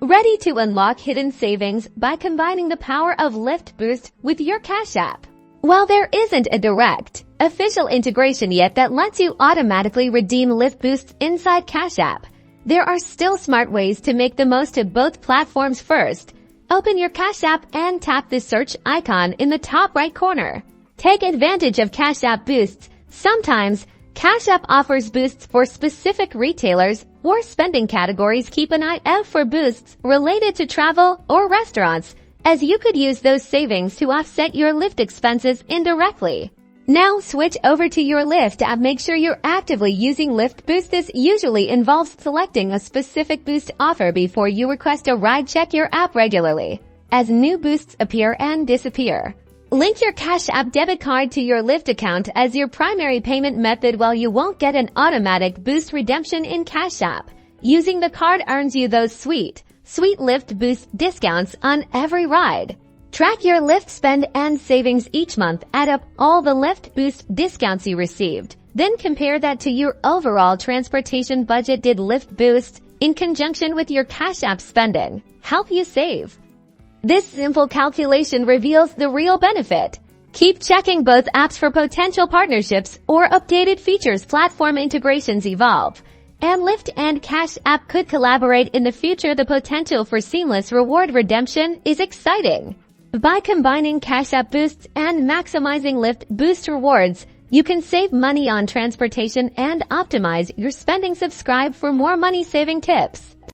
Ready to unlock hidden savings by combining the power of Lyft Boost with your Cash App? While there isn't a direct, official integration yet that lets you automatically redeem Lyft Boosts inside Cash App, there are still smart ways to make the most of both platforms. First, open your Cash App and tap the search icon in the top right corner. Take advantage of Cash App Boosts. Sometimes, Cash App offers boosts for specific retailers or spending categories. Keep an eye out for boosts related to travel or restaurants, as you could use those savings to offset your Lyft expenses indirectly. Now switch over to your Lyft app. Make sure you're actively using Lyft Boost. This usually involves selecting a specific boost offer before you request a ride. Check your app regularly, as new boosts appear and disappear. Link your Cash App debit card to your Lyft account as your primary payment method. While you won't get an automatic boost redemption in Cash App, using the card earns you those sweet Lyft Boost discounts on every ride. Track your Lyft spend and savings each month. Add up all the Lyft Boost discounts you received. Then compare that to your overall transportation budget. Did Lyft Boost, in conjunction with your Cash App spending, help you save? This simple calculation reveals the real benefit. Keep checking both apps for potential partnerships or updated features. Platform integrations evolve, and Lyft and Cash App could collaborate in the future. The potential for seamless reward redemption is exciting. By combining Cash App Boosts and maximizing Lyft Boost rewards, you can save money on transportation and optimize your spending. Subscribe for more money-saving tips.